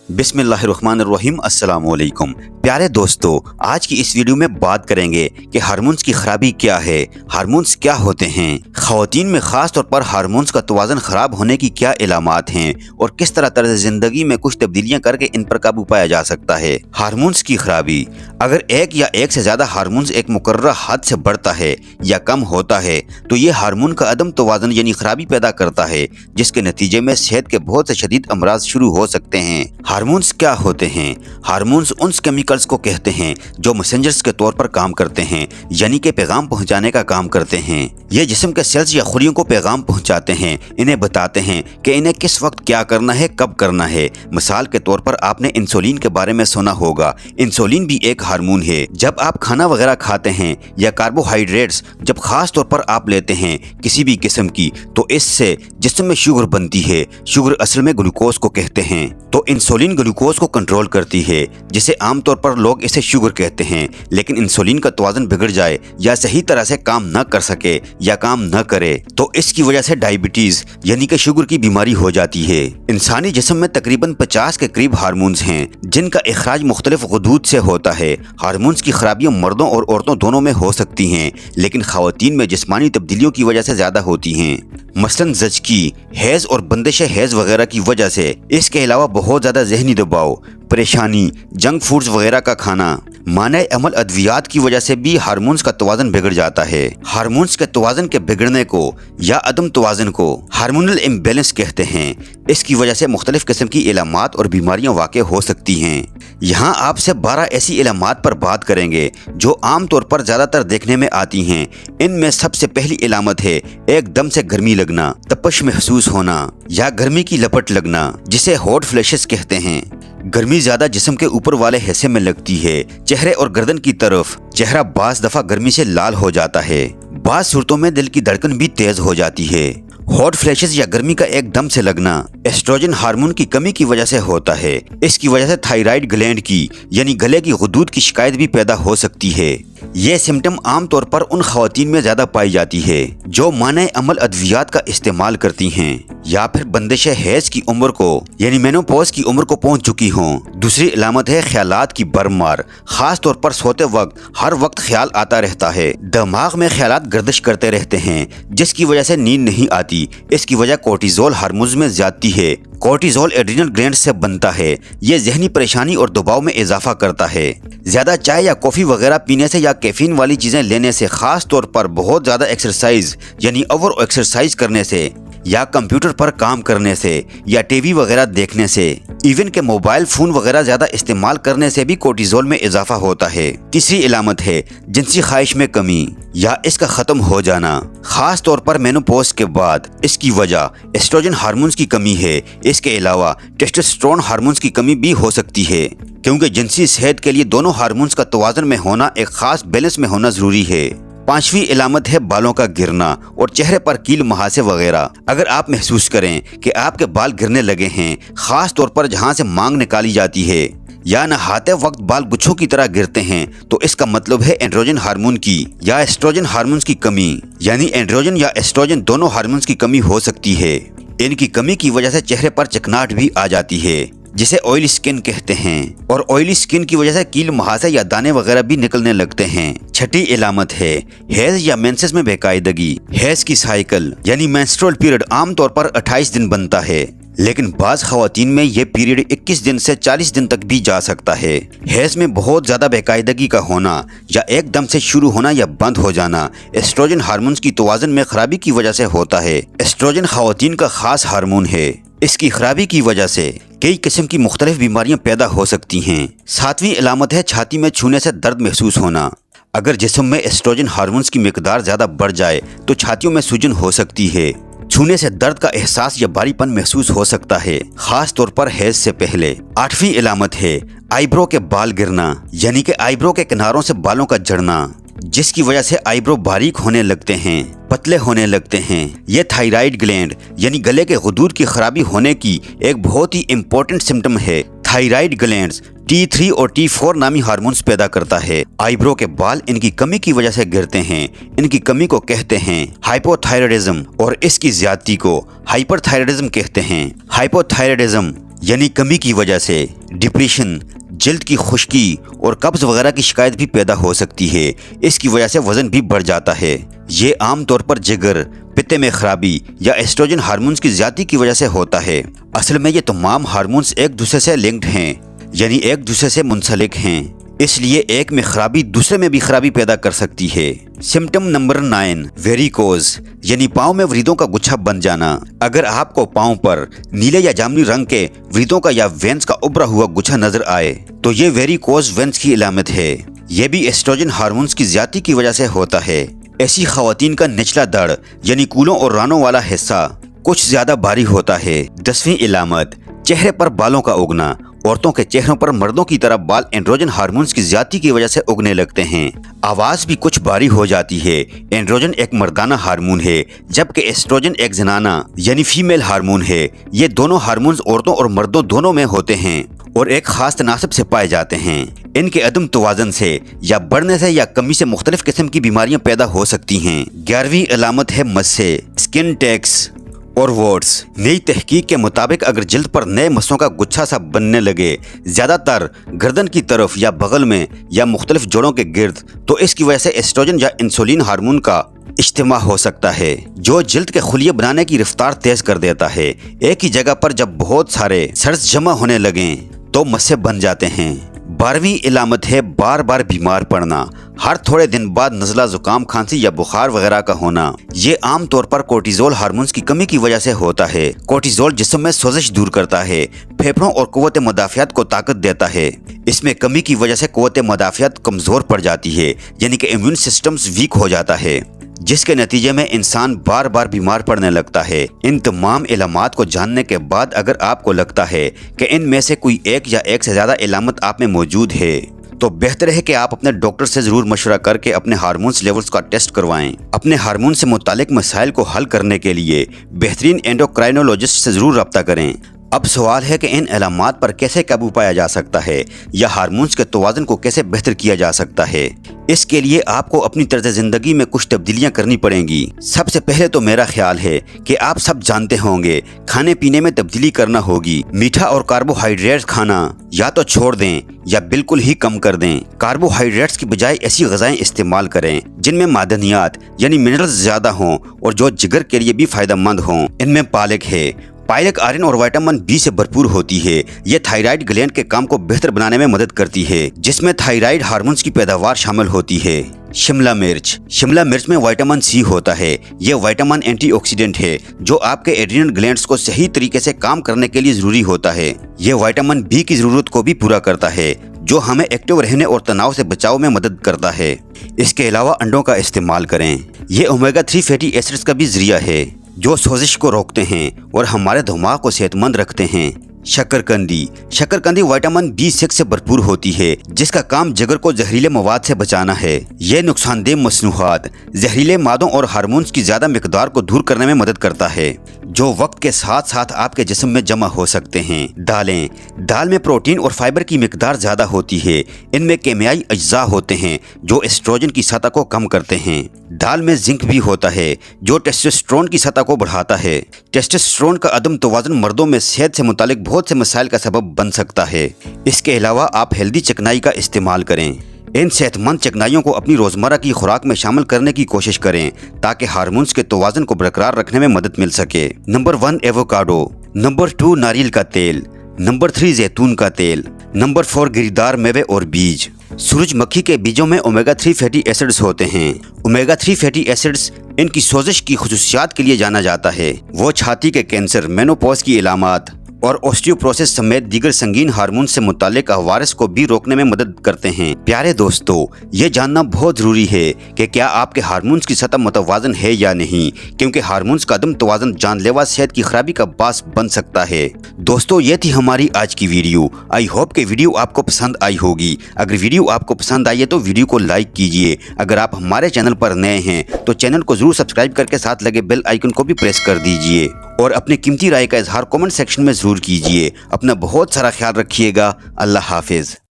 बिस्मिल्लाहिर्रहमानिर्रहीम। अस्सलाम वालेकुम प्यारे दोस्तों, आज की इस वीडियो में बात करेंगे कि हार्मोन्स की खराबी क्या है, हार्मोन्स क्या होते हैं, ख़वातीन में ख़ास तौर पर हार्मोन्स का तवाज़ुन ख़राब होने की क्या इलामात हैं और किस तरह तर्ज़ ज़िंदगी में कुछ तब्दीलियाँ करके इन पर काबू पाया जा सकता है। हार्मोन्स की खराबी, अगर एक या एक से ज़्यादा हार्मोन्स एक मुकर्रर हद से बढ़ता है या कम होता है तो ये हार्मोन का अदम तवाज़ुन यानी खराबी पैदा करता है, जिसके नतीजे में सेहत के बहुत से शदीद अमराज शुरू हो सकते हैं। हार्मोन्स क्या होते हैं? हार्मोन्स उन केमिकल्स को कहते हैं जो मैसेंजर्स के तौर पर काम करते हैं, यानी कि पैगाम पहुंचाने का काम करते हैं। ये जिस्म के सेल्स या खुलियों को पैगाम पहुंचाते हैं, इन्हें बताते हैं कि इन्हें किस वक्त क्या करना है, कब करना है। मिसाल के तौर पर आपने इंसुलिन के बारे में सुना होगा। इंसुलिन भी एक हार्मोन है। जब आप खाना वगैरह खाते हैं या कार्बोहाइड्रेट्स जब खास तौर पर आप लेते हैं किसी भी किस्म की, तो इससे जिस्म में शुगर बनती है। शुगर असल में ग्लूकोज को कहते हैं। तो इंसुलिन ग्लूकोज को कंट्रोल करती है, जिसे आमतौर पर लोग इसे शुगर कहते हैं। लेकिन इंसुलिन का तवाज़ुन बिगड़ जाए या सही तरह से काम न कर सके या काम न करे तो इसकी वजह से डायबिटीज यानी कि शुगर की बीमारी हो जाती है। इंसानी जिस्म में तकरीबन 50 के करीब हार्मोन्स हैं, जिनका इखराज मुख्तलिफ गुदूद से होता है। हार्मोन्स की खराबियां मर्दों और औरतों दोनों में हो सकती हैं, लेकिन ख़वातीन में जिस्मानी तब्दीलियों की वजह से ज़्यादा होती हैं, मसलन ज़चकी, हैज़ और बंदिश हैज़ वगैरह की वजह से। इसके अलावा बहुत ज़्यादा जहनी दबाव, परेशानी, जंक फूड्स वगैरह का खाना, माने अमल अद्वियात की वजह से भी हार्मोन्स का तवाज़ुन बिगड़ जाता है। हार्मोन्स के तवाज़ुन के बिगड़ने को या अदम तवाज़ुन को हार्मोनल इम्बैलेंस कहते हैं। इसकी वजह से मुख्तलिफ किस्म की इलामात और बीमारियां वाक़ हो सकती हैं। यहाँ आपसे 12 ऐसी इलामात पर बात करेंगे जो आम तौर पर ज़्यादातर देखने में आती हैं। इनमें सबसे पहली इलामत है एकदम से गर्मी लगना, तपश महसूस होना या गर्मी की लपट लगना, जिसे हॉट फ्लैशेस कहते हैं। गर्मी ज्यादा जिस्म के ऊपर वाले हिस्से में लगती है, चेहरे और गर्दन की तरफ। चेहरा बास दफा गर्मी से लाल हो जाता है। बास सूरतों में दिल की धड़कन भी तेज हो जाती है। हॉट फ्लैशेस या गर्मी का एकदम से लगना एस्ट्रोजन हार्मोन की कमी की वजह से होता है। इसकी वजह से थायराइड ग्लैंड की यानी गले की गुदूद की शिकायत भी पैदा हो सकती है। ये सिम्टम आमतौर पर उन ख़वातीन में ज्यादा पाई जाती है जो माने अमल अद्वियात का इस्तेमाल करती हैं या फिर बंदिश हैज़ की उम्र को यानी मेनोपॉज की उम्र को पहुंच चुकी हों। दूसरी इलामत है ख्यालात की बरमार, खास तौर पर सोते वक्त हर वक्त ख्याल आता रहता है। दिमाग में ख्यालात गर्दिश करते रहते हैं, जिसकी वजह से नींद नहीं आती। इसकी वजह कोर्टिजोल हार्मोन्स में ज्यादती है। कोर्टिजोल एड्रिनल ग्लैंड से बनता है। ये जहनी परेशानी और दबाव में इजाफा करता है। ज्यादा चाय या कॉफी वगैरह पीने से या कैफीन वाली चीजें लेने से, खास तौर पर बहुत ज्यादा एक्सरसाइज यानी ओवर एक्सरसाइज करने से या कंप्यूटर पर काम करने से या टीवी वगैरह देखने से, इवन के मोबाइल फोन वगैरह ज्यादा इस्तेमाल करने से भी कोर्टिजोल में इजाफा होता है। तीसरी इलामत है जिनसी ख्वाहिश में कमी या इसका खत्म हो जाना, खास तौर पर मेनोपॉज के बाद। इसकी वजह एस्ट्रोजन हार्मोन्स की कमी है। इसके अलावा टेस्टोस्टेरोन हार्मोन्स की कमी भी हो सकती है, क्योंकि जिनसी सेहत के लिए दोनों हार्मोन्स का तवाज़ुन में होना, एक खास बैलेंस में होना जरूरी है। पांचवी इलामत है बालों का गिरना और चेहरे पर कील मुहासे वगैरह। अगर आप महसूस करें कि आपके बाल गिरने लगे हैं, खास तौर पर जहां से मांग निकाली जाती है, या नहाते वक्त बाल गुच्छों की तरह गिरते हैं, तो इसका मतलब है एंड्रोजन हार्मोन की या एस्ट्रोजन हार्मोन्स की कमी। यानी एंड्रोजन या एस्ट्रोजन दोनों हार्मोन्स की कमी हो सकती है। इनकी कमी की वजह से चेहरे पर चिकनाहट भी आ जाती है, जिसे ऑयली स्किन कहते हैं। और ऑयली स्किन की वजह से कील मुहासे या दाने वगैरह भी निकलने लगते हैं। छठी इलामत है हैज़ या मेंसेस में बेकायदगी। हैज़ की साइकिल यानी मेंस्ट्रुअल पीरियड आमतौर पर 28 दिन बनता है, लेकिन बाज़ ख़वातीन में ये पीरियड 21 दिन से 40 दिन तक भी जा सकता है। हैज़ में बहुत ज़्यादा बेकायदगी का होना या एकदम से शुरू होना या बंद हो जाना एस्ट्रोजन हार्मोन्स की तवाज़ुन में खराबी की वजह से होता है। एस्ट्रोजन ख़वातीन का खास हार्मोन है। इसकी खराबी की वजह से कई किस्म की मुख्तलिफ बीमारियां पैदा हो सकती हैं। सातवीं इलामत है छाती में छूने से दर्द महसूस होना। अगर जिस्म में एस्ट्रोजन हार्मोन्स की मिकदार ज्यादा बढ़ जाए तो छातियों में सूजन हो सकती है। छूने से दर्द का एहसास या भारीपन महसूस हो सकता है, खास तौर पर हैज़ से पहले। आठवीं इलामत है आईब्रो के बाल गिरना, यानी कि आईब्रो के किनारों से बालों का झड़ना, जिसकी वजह से आईब्रो बारीक होने लगते हैं, पतले होने लगते हैं। ये थायराइड ग्लैंड यानी गले के गुदूद की खराबी होने की एक बहुत ही इम्पोर्टेंट सिम्टम है। थायराइड ग्लैंड्स T3 और T4 नामी हार्मोन्स पैदा करता है। आईब्रो के बाल इनकी कमी की वजह से गिरते हैं। इनकी कमी को कहते हैं हाइपोथायराइडिज्म और इसकी ज्यादती को हाइपरथायराइडिज्म कहते हैं। हाइपोथायराइडिज्म यानी कमी की वजह से डिप्रेशन, जल्द की खुश्की और कब्ज वगैरह की शिकायत भी पैदा हो सकती है। इसकी वजह से वजन भी बढ़ जाता है। ये आम तौर पर जिगर, पित्ते में खराबी या एस्ट्रोजन हार्मोन्स की ज्यादती की वजह से होता है। असल में ये तमाम हार्मोन्स एक दूसरे से लिंक्ड हैं, यानी एक दूसरे से मुंसलिक हैं। इसलिए एक में खराबी दूसरे में भी खराबी पैदा कर सकती है। सिम्टम नंबर 9, वेरिकोज, यानी पाँव में वृद्धों का गुच्छा बन जाना। अगर आपको पाँव पर नीले या जामुनी रंग के वृद्धों का या वेंस का उभरा हुआ गुच्छा नजर आए तो ये वेरिकोज वेंस की अलामत है। ये भी एस्ट्रोजन हार्मोन्स की ज्यादती की वजह से होता है। ऐसी खवातीन का निचला धड़ यानी कूलों और रानों वाला हिस्सा कुछ ज्यादा भारी होता है। 10वीं अलामत, चेहरे पर बालों का उगना। औरतों के चेहरों पर मर्दों की तरह बाल एंड्रोजन हार्मोन्स की ज्यादती की वजह से उगने लगते हैं। आवाज भी कुछ भारी हो जाती है। एंड्रोजन एक मर्दाना हार्मोन है जबकि एस्ट्रोजन एक जनाना यानी फीमेल हार्मोन है। ये दोनों हार्मोन्स औरतों और मर्दों दोनों में होते हैं और एक खास तनासब से पाए जाते हैं। इनके अदम तवाज़न से या बढ़ने से या कमी से मुख्तलिफ किस्म की बीमारियां पैदा हो सकती हैं। 11वीं अलामत है मस्से, स्किन टैक्स और वॉट्स। नई तहकीक के मुताबिक अगर जल्द पर नए मस्सों का गुच्छा सा बनने लगे, ज्यादातर गर्दन की तरफ या बगल में या मुख्तलिफ जोड़ों के गिर्द, तो इसकी वजह से एस्ट्रोजन या इंसुलिन हार्मोन का इज्तिमा हो सकता है जो जल्द के खुलिये बनाने की रफ्तार तेज कर देता है। एक ही जगह पर जब बहुत सारे सर्स जमा होने लगें तो मस्से बन जाते हैं। 12वीं अलामत है बार बार बीमार पड़ना। हर थोड़े दिन बाद नज़ला, जुकाम, खांसी या बुखार वगैरह का होना। ये आम तौर पर कोर्टिजोल हार्मोन्स की कमी की वजह से होता है। कोर्टिजोल जिस्म में सोजिश दूर करता है, फेफड़ों और कुव्वत मदाफियात को ताकत देता है। इसमें कमी की वजह से कुव्वत मदाफियात कमजोर पड़ जाती है, यानी कि इम्यून सिस्टम्स वीक हो जाता है, जिसके नतीजे में इंसान बार बार बीमार पड़ने लगता है। इन तमाम इलामात को जानने के बाद अगर आपको लगता है कि इनमें से कोई एक या एक से ज्यादा इलामत आप में मौजूद है तो बेहतर है कि आप अपने डॉक्टर से जरूर मशवरा करके अपने हार्मोन्स लेवल्स का टेस्ट करवाएं। अपने हार्मोन से मुतालिक मसाइल को हल करने के लिए बेहतरीन एंडोक्राइनोलॉजिस्ट से जरूर रब्ता करें। अब सवाल है कि इन अलामात पर कैसे काबू पाया जा सकता है या हार्मोन्स के तवाज़ुन को कैसे बेहतर किया जा सकता है। इसके लिए आपको अपनी तर्ज ज़िंदगी में कुछ तब्दीलियां करनी पड़ेंगी। सबसे पहले तो मेरा ख्याल है कि आप सब जानते होंगे खाने पीने में तब्दीली करना होगी। मीठा और कार्बोहाइड्रेट्स खाना या तो छोड़ दें या बिल्कुल ही कम कर दें। कार्बोहाइड्रेट्स की बजाय ऐसी ग़िज़ाएं इस्तेमाल करें जिनमें मादनियात यानी मिनरल्स ज़्यादा हों और जो जिगर के लिए भी फ़ायदेमंद हों। इनमें पालक है। पालक आयरन और विटामिन बी से भरपूर होती है। ये थायराइड ग्लैंड के काम को बेहतर बनाने में मदद करती है, जिसमें थायराइड हार्मोन्स की पैदावार शामिल होती है। शिमला मिर्च में विटामिन सी होता है। ये विटामिन एंटीऑक्सीडेंट है जो आपके एड्रिनल ग्लैंड्स को सही तरीके से काम करने के लिए जरूरी होता है। ये विटामिन बी की जरूरत को भी पूरा करता है जो हमें एक्टिव रहने और तनाव से बचाव में मदद करता है। इसके अलावा अंडों का इस्तेमाल करें। ये ओमेगा 3 फैटी एसिड्स का भी जरिया है जो सोजिश को रोकते हैं और हमारे दिमाग को सेहतमंद रखते हैं। शकरकंदी विटामिन B6 से भरपूर होती है जिसका काम जिगर को जहरीले मवाद से बचाना है। यह नुकसानदेह मसनूहात, जहरीले मादों और हार्मोन्स की ज्यादा मिकदार को दूर करने में मदद करता है जो वक्त के साथ साथ आपके जिस्म में जमा हो सकते हैं। दाल में प्रोटीन और फाइबर की मिकदार ज्यादा होती है। इनमें केमियाई अज्जा होते हैं जो एस्ट्रोजन की सतह को कम करते हैं। दाल में जिंक भी होता है जो टेस्टोस्टेरोन की सतह को बढ़ाता है। टेस्टोस्टेरोन का अदम तवाज़ुन मर्दों में सेहत से मुतालिक बहुत से मसाइल का सबब बन सकता है। इसके अलावा आप हेल्दी चिकनाई का इस्तेमाल करें। इन सेहतमंद चिकनाइयों को अपनी रोजमर्रा की खुराक में शामिल करने की कोशिश करें ताकि हार्मोन्स के तवाज़ुन को बरकरार रखने में मदद मिल सके। नंबर 1 एवोकाडो, नंबर 2 नारियल का तेल, नंबर 3 जैतून का तेल, नंबर 4 गिरीदार मेवे और बीज। सूरजमुखी के बीजों में ओमेगा 3 फैटी एसिड्स होते हैं। ओमेगा 3 फैटी एसिड्स इनकी सोजिश की खुसूसियात के लिए जाना जाता है। वो छाती के कैंसर, मेनोपॉज की इलामात और ऑस्टियोपोरोसिस समेत दीगर संगीन हार्मोन से मुतालिक अवारिस को भी रोकने में मदद करते हैं। प्यारे दोस्तों, ये जानना बहुत जरूरी है कि क्या आपके हार्मोन्स की सतह मुतवाज़न है या नहीं, क्योंकि हार्मोन्स का अदम तवाज़ुन जानलेवा सेहत की खराबी का बास बन सकता है। दोस्तों, ये थी हमारी आज की वीडियो। आई होप कि वीडियो आपको पसंद आई होगी। अगर वीडियो आपको पसंद आई है तो वीडियो को लाइक कीजिए। अगर आप हमारे चैनल पर नए हैं तो चैनल को जरूर सब्सक्राइब करके साथ लगे बेल आइकन को भी प्रेस कर दीजिए और अपनी कीमती राय का इजहार कमेंट सेक्शन में जरूर कीजिए। अपना बहुत सारा ख्याल रखिएगा। अल्लाह हाफिज।